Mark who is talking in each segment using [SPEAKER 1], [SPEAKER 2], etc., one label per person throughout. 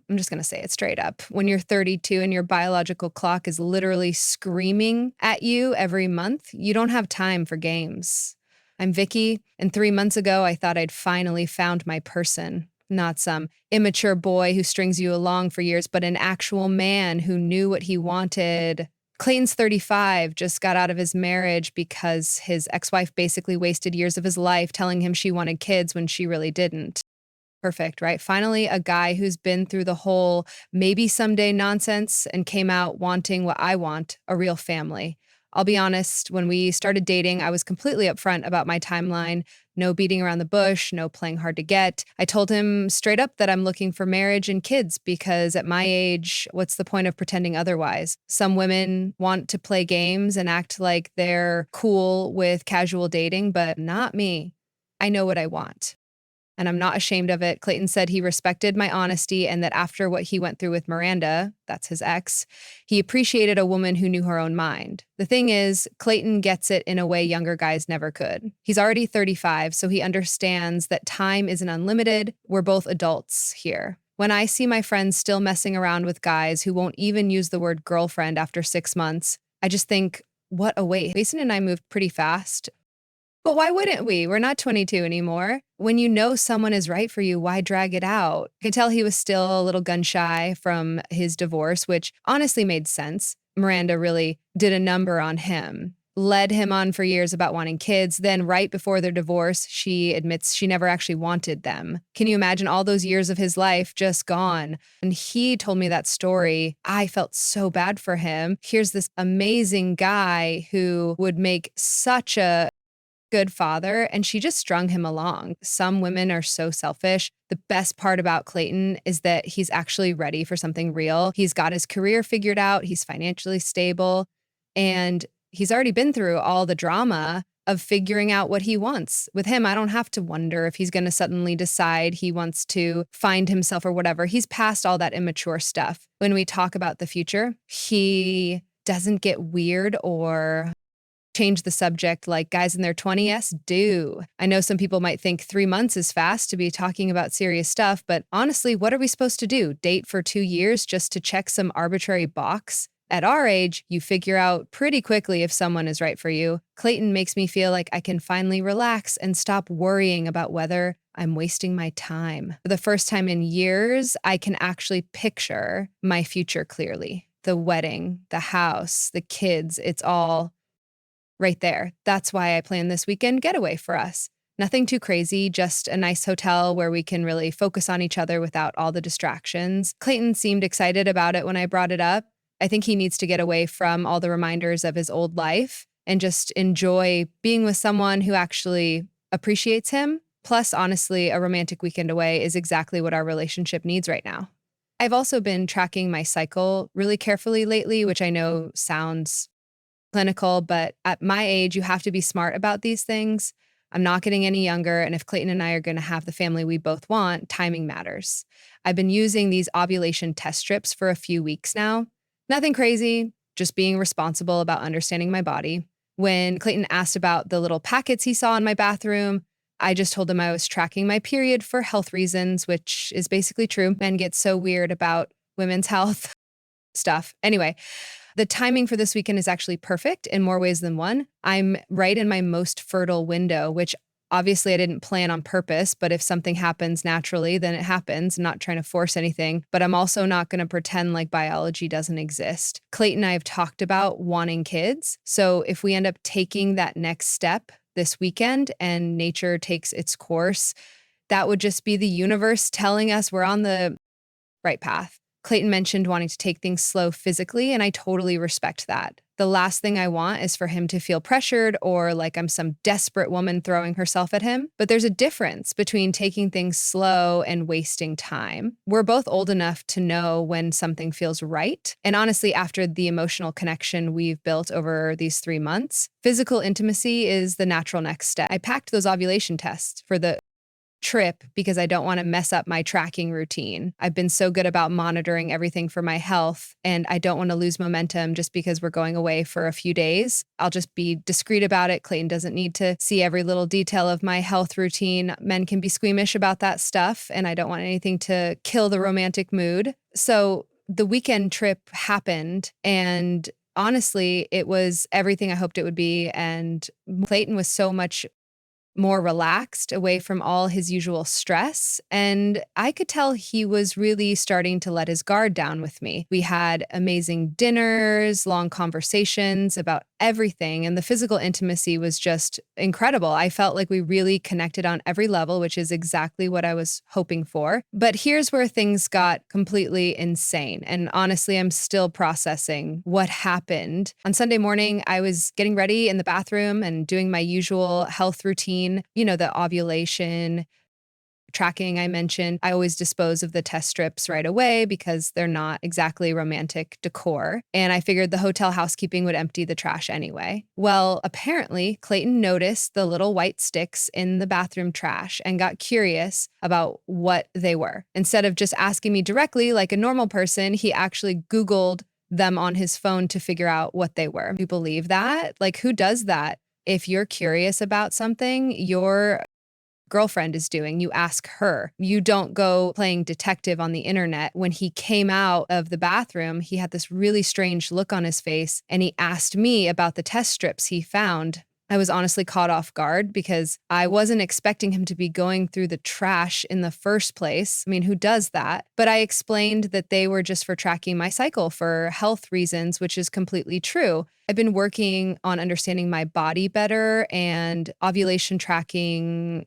[SPEAKER 1] I'm just going to say it straight up. When you're 32 and your biological clock is literally screaming at you every month, you don't have time for games. I'm Vicky, and 3 months ago, I thought I'd finally found my person. Not some immature boy who strings you along for years, but an actual man who knew what he wanted. Clayton's 35, just got out of his marriage because his ex wife basically wasted years of his life telling him she wanted kids when she really didn't. Perfect, right? Finally, a guy who's been through the whole maybe someday nonsense and came out wanting what I want, a real family. I'll be honest, when we started dating, I was completely upfront about my timeline. No beating around the bush, no playing hard to get. I told him straight up that I'm looking for marriage and kids because at my age, what's the point of pretending otherwise? Some women want to play games and act like they're cool with casual dating, but not me. I know what I want and I'm not ashamed of it. Clayton said he respected my honesty and that after what he went through with Miranda, that's his ex, he appreciated a woman who knew her own mind. The thing is, Clayton gets it in a way younger guys never could. He's already 35, so he understands that time isn't unlimited. We're both adults here. When I see my friends still messing around with guys who won't even use the word girlfriend after 6 months, I just think, what a waste. Mason and I moved pretty fast. But why wouldn't we? We're not 22 anymore. When you know someone is right for you, why drag it out? I could tell he was still a little gun shy from his divorce, which honestly made sense. Miranda really did a number on him, led him on for years about wanting kids. Then, right before their divorce, she admits she never actually wanted them. Can you imagine all those years of his life just gone? And he told me that story. I felt so bad for him. Here's this amazing guy who would make such a good father, and she just strung him along. Some women are so selfish. The best part about Clayton is that he's actually ready for something real. He's got his career figured out, he's financially stable, and he's already been through all the drama of figuring out what he wants. With him, I don't have to wonder if he's going to suddenly decide he wants to find himself or whatever. He's past all that immature stuff. When we talk about the future, he doesn't get weird or change the subject like guys in their 20s do. I know some people might think 3 months is fast to be talking about serious stuff, but honestly, what are we supposed to do? Date for 2 years just to check some arbitrary box? At our age, you figure out pretty quickly if someone is right for you. Clayton makes me feel like I can finally relax and stop worrying about whether I'm wasting my time. For the first time in years, I can actually picture my future clearly. The wedding, the house, the kids, it's all right there. That's why I planned this weekend getaway for us. Nothing too crazy, just a nice hotel where we can really focus on each other without all the distractions. Clayton seemed excited about it when I brought it up. I think he needs to get away from all the reminders of his old life and just enjoy being with someone who actually appreciates him. Plus, honestly, a romantic weekend away is exactly what our relationship needs right now. I've also been tracking my cycle really carefully lately, which I know sounds clinical, but at my age, you have to be smart about these things. I'm not getting any younger, and if Clayton and I are going to have the family we both want, timing matters. I've been using these ovulation test strips for a few weeks now. Nothing crazy, just being responsible about understanding my body. When Clayton asked about the little packets he saw in my bathroom, I just told him I was tracking my period for health reasons, which is basically true. Men get so weird about women's health stuff. Anyway, the timing for this weekend is actually perfect in more ways than one. I'm right in my most fertile window, which obviously I didn't plan on purpose, but if something happens naturally, then it happens. I'm not trying to force anything, but I'm also not going to pretend like biology doesn't exist. Clayton and I have talked about wanting kids. So if we end up taking that next step this weekend and nature takes its course, that would just be the universe telling us we're on the right path. Clayton mentioned wanting to take things slow physically, and I totally respect that. The last thing I want is for him to feel pressured or like I'm some desperate woman throwing herself at him. But there's a difference between taking things slow and wasting time. We're both old enough to know when something feels right. And honestly, after the emotional connection we've built over these 3 months, physical intimacy is the natural next step. I packed those ovulation tests for the trip because I don't want to mess up my tracking routine. I've been so good about monitoring everything for my health, and I don't want to lose momentum just because we're going away for a few days. I'll just be discreet about it. Clayton doesn't need to see every little detail of my health routine. Men can be squeamish about that stuff, and I don't want anything to kill the romantic mood. So the weekend trip happened, and honestly, it was everything I hoped it would be. And Clayton was so much more relaxed, away from all his usual stress. And I could tell he was really starting to let his guard down with me. We had amazing dinners, long conversations about everything, and the physical intimacy was just incredible. I felt like we really connected on every level, which is exactly what I was hoping for. But here's where things got completely insane. And honestly, I'm still processing what happened. On Sunday morning, I was getting ready in the bathroom and doing my usual health routine, the ovulation tracking I mentioned. I always dispose of the test strips right away because they're not exactly romantic decor. And I figured the hotel housekeeping would empty the trash anyway. Well, apparently, Clayton noticed the little white sticks in the bathroom trash and got curious about what they were. Instead of just asking me directly like a normal person, he actually Googled them on his phone to figure out what they were. You believe that? Like, who does that? If you're curious about something, your girlfriend is doing, you ask her. You don't go playing detective on the internet. When he came out of the bathroom, he had this really strange look on his face, and he asked me about the test strips he found. I was honestly caught off guard because I wasn't expecting him to be going through the trash in the first place. I mean, who does that? But I explained that they were just for tracking my cycle for health reasons, which is completely true. I've been working on understanding my body better, and ovulation tracking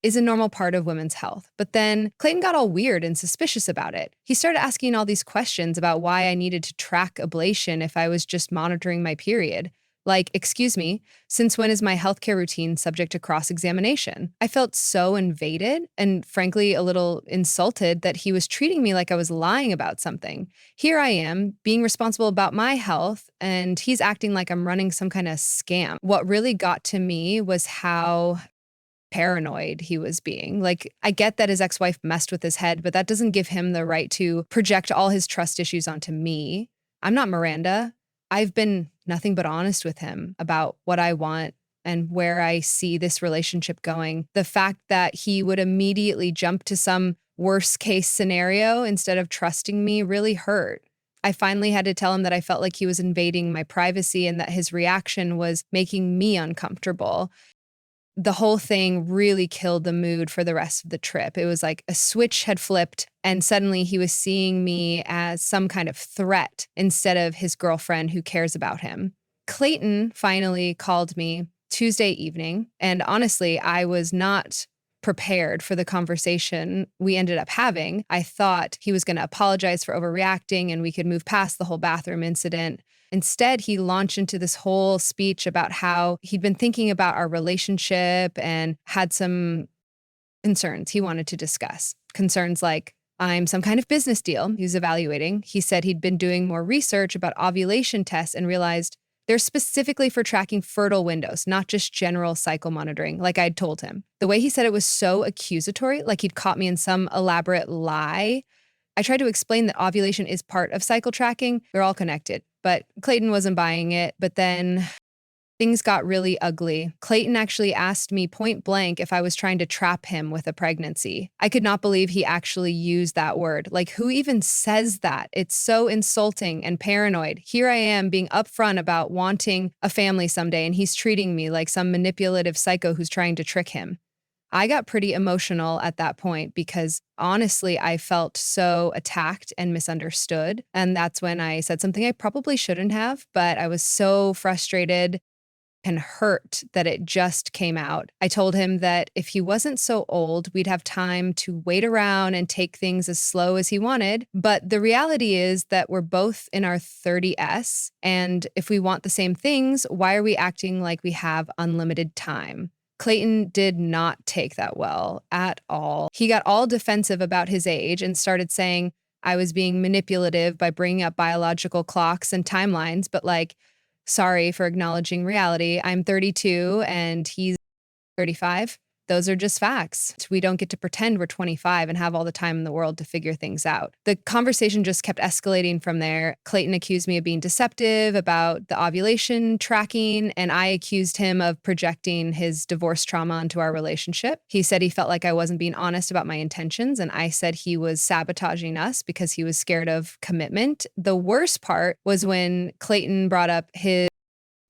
[SPEAKER 1] is a normal part of women's health. But then Clayton got all weird and suspicious about it. He started asking all these questions about why I needed to track ablation if I was just monitoring my period. Like, excuse me, since when is my healthcare routine subject to cross-examination? I felt so invaded and frankly a little insulted that he was treating me like I was lying about something. Here I am, being responsible about my health, and he's acting like I'm running some kind of scam. What really got to me was how paranoid he was being. Like, I get that his ex-wife messed with his head, but that doesn't give him the right to project all his trust issues onto me. I'm not Miranda. I've been nothing but honest with him about what I want and where I see this relationship going. The fact that he would immediately jump to some worst case scenario instead of trusting me really hurt. I finally had to tell him that I felt like he was invading my privacy and that his reaction was making me uncomfortable. The whole thing really killed the mood for the rest of the trip. It was like a switch had flipped, and suddenly he was seeing me as some kind of threat instead of his girlfriend who cares about him. Clayton finally called me Tuesday evening, and honestly, I was not prepared for the conversation we ended up having. I thought he was going to apologize for overreacting and we could move past the whole bathroom incident. Instead, he launched into this whole speech about how he'd been thinking about our relationship and had some concerns he wanted to discuss. Concerns like, I'm some kind of business deal he was evaluating. He said he'd been doing more research about ovulation tests and realized they're specifically for tracking fertile windows, not just general cycle monitoring, like I'd told him. The way he said it was so accusatory, like he'd caught me in some elaborate lie. I tried to explain that ovulation is part of cycle tracking. They're all connected. But Clayton wasn't buying it. But then things got really ugly. Clayton actually asked me point blank if I was trying to trap him with a pregnancy. I could not believe he actually used that word. Like, who even says that? It's so insulting and paranoid. Here I am being upfront about wanting a family someday, and he's treating me like some manipulative psycho who's trying to trick him. I got pretty emotional at that point because honestly, I felt so attacked and misunderstood. And that's when I said something I probably shouldn't have, but I was so frustrated and hurt that it just came out. I told him that if he wasn't so old, we'd have time to wait around and take things as slow as he wanted. But the reality is that we're both in our 30s. And if we want the same things, why are we acting like we have unlimited time? Clayton did not take that well at all. He got all defensive about his age and started saying I was being manipulative by bringing up biological clocks and timelines, but like, sorry for acknowledging reality. I'm 32 and he's 35. Those are just facts. We don't get to pretend we're 25 and have all the time in the world to figure things out. The conversation just kept escalating from there. Clayton accused me of being deceptive about the ovulation tracking, and I accused him of projecting his divorce trauma onto our relationship. He said he felt like I wasn't being honest about my intentions, and I said he was sabotaging us because he was scared of commitment. The worst part was when Clayton brought up his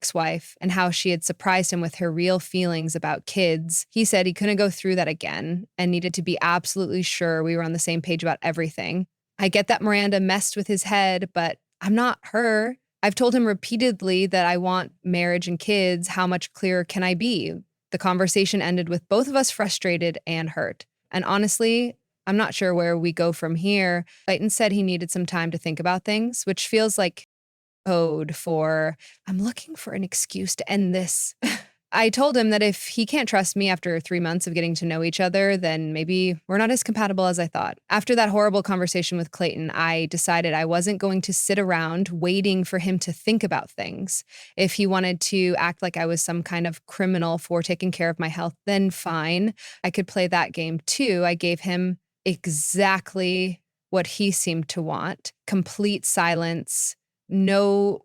[SPEAKER 1] ex-wife and how she had surprised him with her real feelings about kids. He said he couldn't go through that again and needed to be absolutely sure we were on the same page about everything. I get that Miranda messed with his head, but I'm not her. I've told him repeatedly that I want marriage and kids. How much clearer can I be? The conversation ended with both of us frustrated and hurt. And honestly, I'm not sure where we go from here. Clayton said he needed some time to think about things, which feels like code for, I'm looking for an excuse to end this. I told him that if he can't trust me after 3 months of getting to know each other, then maybe we're not as compatible as I thought. After that horrible conversation with Clayton, I decided I wasn't going to sit around waiting for him to think about things. If he wanted to act like I was some kind of criminal for taking care of my health, then fine. I could play that game too. I gave him exactly what he seemed to want: complete silence, no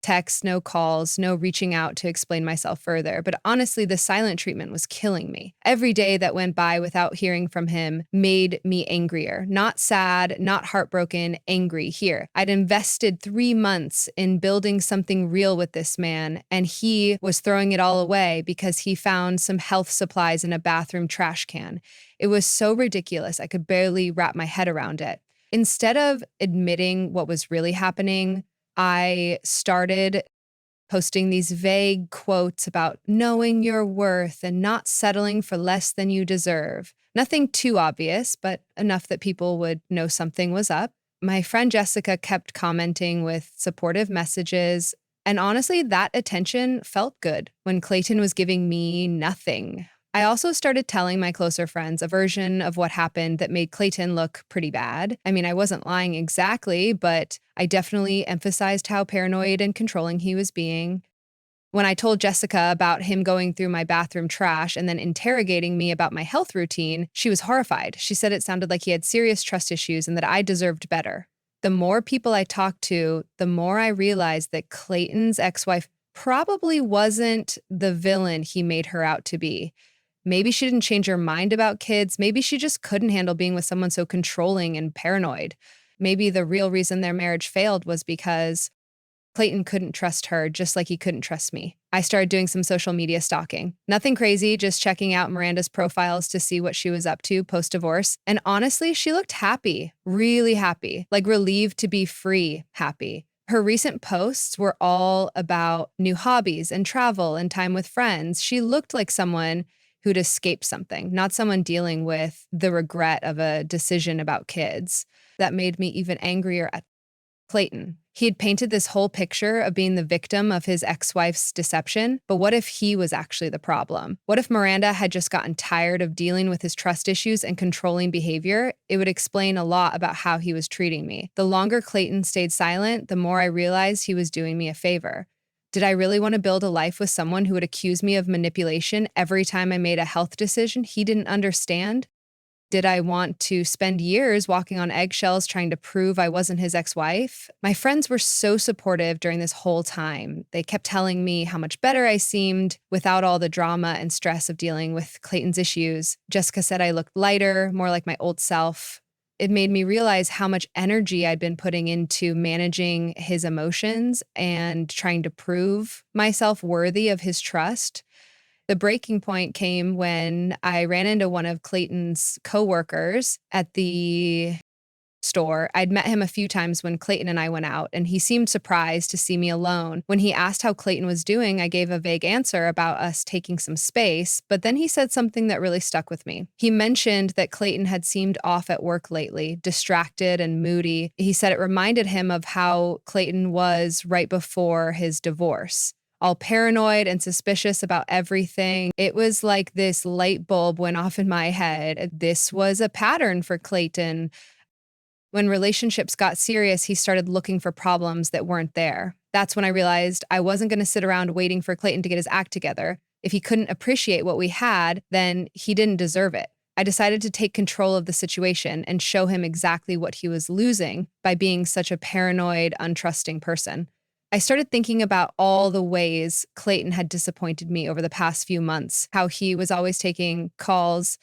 [SPEAKER 1] texts, no calls, no reaching out to explain myself further. But honestly, the silent treatment was killing me. Every day that went by without hearing from him made me angrier. Not sad, not heartbroken, angry. Here, I'd invested 3 months in building something real with this man, and he was throwing it all away because he found some health supplies in a bathroom trash can. It was so ridiculous, I could barely wrap my head around it. Instead of admitting what was really happening, I started posting these vague quotes about knowing your worth and not settling for less than you deserve. Nothing too obvious, but enough that people would know something was up. My friend Jessica kept commenting with supportive messages, and honestly, that attention felt good when Clayton was giving me nothing. I also started telling my closer friends a version of what happened that made Clayton look pretty bad. I mean, I wasn't lying exactly, but I definitely emphasized how paranoid and controlling he was being. When I told Jessica about him going through my bathroom trash and then interrogating me about my health routine, she was horrified. She said it sounded like he had serious trust issues and that I deserved better. The more people I talked to, the more I realized that Clayton's ex-wife probably wasn't the villain he made her out to be. Maybe she didn't change her mind about kids. Maybe she just couldn't handle being with someone so controlling and paranoid. Maybe the real reason their marriage failed was because Clayton couldn't trust her just like he couldn't trust me. I started doing some social media stalking. Nothing crazy, just checking out Miranda's profiles to see what she was up to post-divorce. And honestly, she looked happy, really happy, like relieved to be free, happy. Her recent posts were all about new hobbies and travel and time with friends. She looked like someone who'd escaped something, not someone dealing with the regret of a decision about kids. That made me even angrier at Clayton. He had painted this whole picture of being the victim of his ex-wife's deception, but what if he was actually the problem? What if Miranda had just gotten tired of dealing with his trust issues and controlling behavior? It would explain a lot about how he was treating me. The longer Clayton stayed silent, the more I realized he was doing me a favor. Did I really want to build a life with someone who would accuse me of manipulation every time I made a health decision he didn't understand? Did I want to spend years walking on eggshells trying to prove I wasn't his ex-wife? My friends were so supportive during this whole time. They kept telling me how much better I seemed without all the drama and stress of dealing with Clayton's issues. Jessica said I looked lighter, more like my old self. It made me realize how much energy I'd been putting into managing his emotions and trying to prove myself worthy of his trust. The breaking point came when I ran into one of Clayton's coworkers at the store. I'd met him a few times when Clayton and I went out, and he seemed surprised to see me alone. When he asked how Clayton was doing, I gave a vague answer about us taking some space, but then he said something that really stuck with me. He mentioned that Clayton had seemed off at work lately, distracted and moody. He said it reminded him of how Clayton was right before his divorce. All paranoid and suspicious about everything. It was like this light bulb went off in my head. This was a pattern for Clayton. When relationships got serious, he started looking for problems that weren't there. That's when I realized I wasn't going to sit around waiting for Clayton to get his act together. If he couldn't appreciate what we had, then he didn't deserve it. I decided to take control of the situation and show him exactly what he was losing by being such a paranoid, untrusting person. I started thinking about all the ways Clayton had disappointed me over the past few months, how he was always taking calls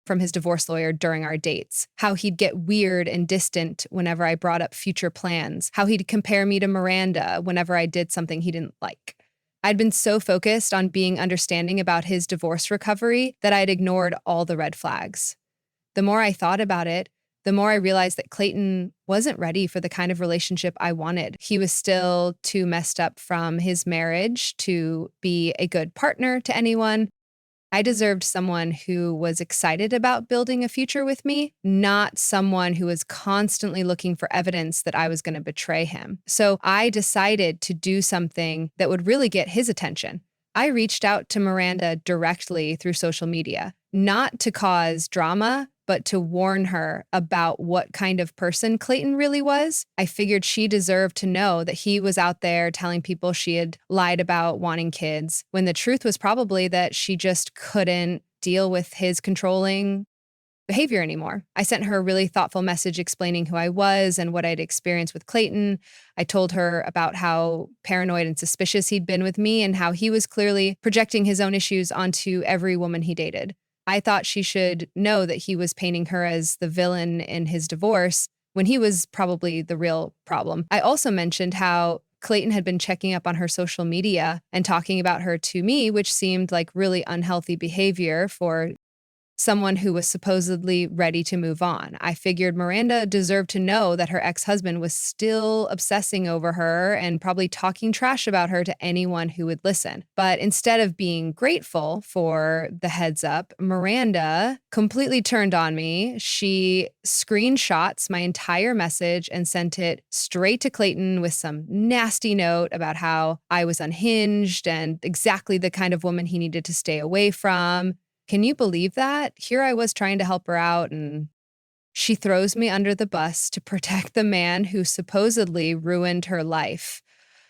[SPEAKER 1] from his divorce lawyer during our dates, how he'd get weird and distant whenever I brought up future plans, how he'd compare me to Miranda whenever I did something he didn't like. I'd been so focused on being understanding about his divorce recovery that I'd ignored all the red flags. The more I thought about it, the more I realized that Clayton wasn't ready for the kind of relationship I wanted. He was still too messed up from his marriage to be a good partner to anyone. I deserved someone who was excited about building a future with me, not someone who was constantly looking for evidence that I was going to betray him. So I decided to do something that would really get his attention. I reached out to Miranda directly through social media, not to cause drama, but to warn her about what kind of person Clayton really was. I figured she deserved to know that he was out there telling people she had lied about wanting kids, when the truth was probably that she just couldn't deal with his controlling behavior anymore. I sent her a really thoughtful message explaining who I was and what I'd experienced with Clayton. I told her about how paranoid and suspicious he'd been with me and how he was clearly projecting his own issues onto every woman he dated. I thought she should know that he was painting her as the villain in his divorce when he was probably the real problem. I also mentioned how Clayton had been checking up on her social media and talking about her to me, which seemed like really unhealthy behavior for someone who was supposedly ready to move on. I figured Miranda deserved to know that her ex-husband was still obsessing over her and probably talking trash about her to anyone who would listen. But instead of being grateful for the heads up, Miranda completely turned on me. She screenshots my entire message and sent it straight to Clayton with some nasty note about how I was unhinged and exactly the kind of woman he needed to stay away from. Can you believe that? Here I was trying to help her out, and she throws me under the bus to protect the man who supposedly ruined her life.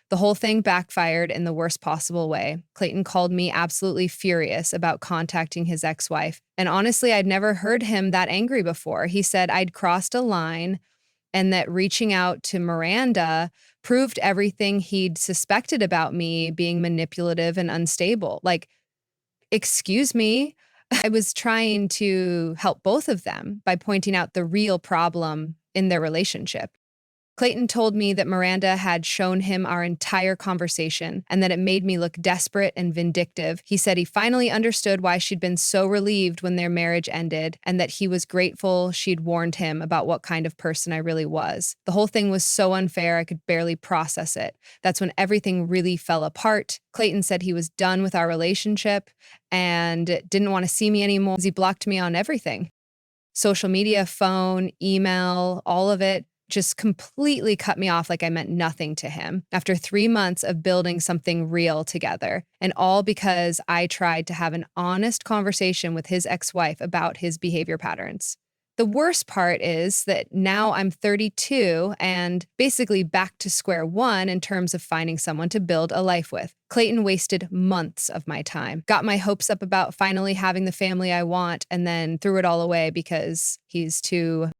[SPEAKER 1] The whole thing backfired in the worst possible way. Clayton called me absolutely furious about contacting his ex-wife. And honestly, I'd never heard him that angry before. He said I'd crossed a line and that reaching out to Miranda proved everything he'd suspected about me being manipulative and unstable. Like, excuse me. I was trying to help both of them by pointing out the real problem in their relationship. Clayton told me that Miranda had shown him our entire conversation and that it made me look desperate and vindictive. He said he finally understood why she'd been so relieved when their marriage ended and that he was grateful she'd warned him about what kind of person I really was. The whole thing was so unfair, I could barely process it. That's when everything really fell apart. Clayton said he was done with our relationship and didn't want to see me anymore because he blocked me on everything. Social media, phone, email, all of it just completely cut me off like I meant nothing to him after 3 months of building something real together. And all because I tried to have an honest conversation with his ex-wife about his behavior patterns. The worst part is that now I'm 32 and basically back to square one in terms of finding someone to build a life with. Clayton wasted months of my time, got my hopes up about finally having the family I want, and then threw it all away because he's too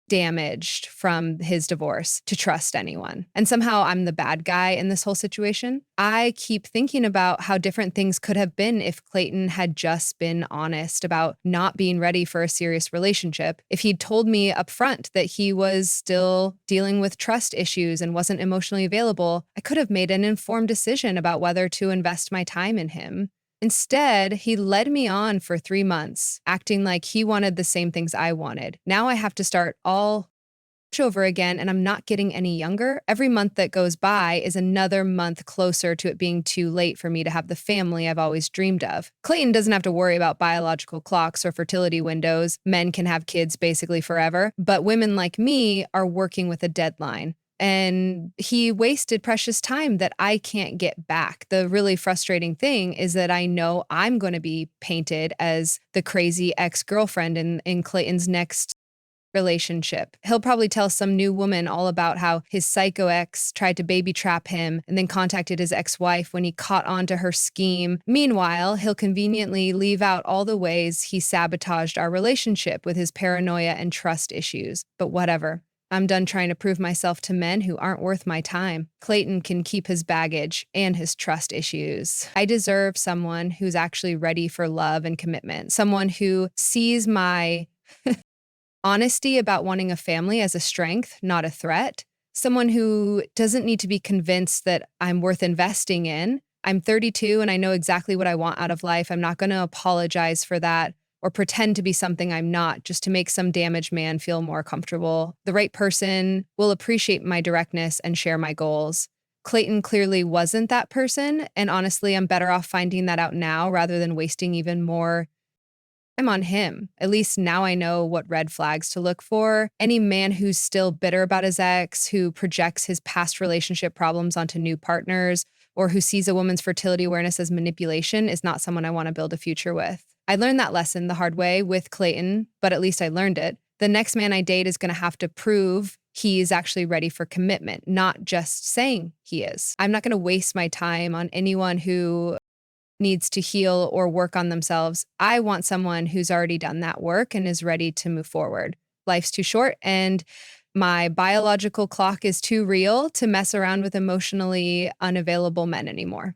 [SPEAKER 1] damaged from his divorce to trust anyone. And somehow I'm the bad guy in this whole situation. I keep thinking about how different things could have been if Clayton had just been honest about not being ready for a serious relationship. If he'd told me up front that he was still dealing with trust issues and wasn't emotionally available, I could have made an informed decision about whether to invest my time in him. Instead, he led me on for 3 months, acting like he wanted the same things I wanted. Now I have to start all over again, and I'm not getting any younger. Every month that goes by is another month closer to it being too late for me to have the family I've always dreamed of. Clayton doesn't have to worry about biological clocks or fertility windows. Men can have kids basically forever, but women like me are working with a deadline. And he wasted precious time that I can't get back. The really frustrating thing is that I know I'm going to be painted as the crazy ex-girlfriend in Clayton's next relationship. He'll probably tell some new woman all about how his psycho ex tried to baby trap him and then contacted his ex-wife when he caught on to her scheme. Meanwhile, he'll conveniently leave out all the ways he sabotaged our relationship with his paranoia and trust issues. But whatever. I'm done trying to prove myself to men who aren't worth my time. Clayton can keep his baggage and his trust issues. I deserve someone who's actually ready for love and commitment, someone who sees my honesty about wanting a family as a strength, not a threat. Someone who doesn't need to be convinced that I'm worth investing in. I'm 32 and I know exactly what I want out of life. I'm not going to apologize for that or pretend to be something I'm not just to make some damaged man feel more comfortable. The right person will appreciate my directness and share my goals. Clayton clearly wasn't that person, and honestly, I'm better off finding that out now rather than wasting even more I'm on him. At least now I know what red flags to look for. Any man who's still bitter about his ex, who projects his past relationship problems onto new partners, or who sees a woman's fertility awareness as manipulation is not someone I want to build a future with. I learned that lesson the hard way with Clayton, but at least I learned it. The next man I date is going to have to prove he's actually ready for commitment, not just saying he is. I'm not going to waste my time on anyone who needs to heal or work on themselves. I want someone who's already done that work and is ready to move forward. Life's too short, and my biological clock is too real to mess around with emotionally unavailable men anymore.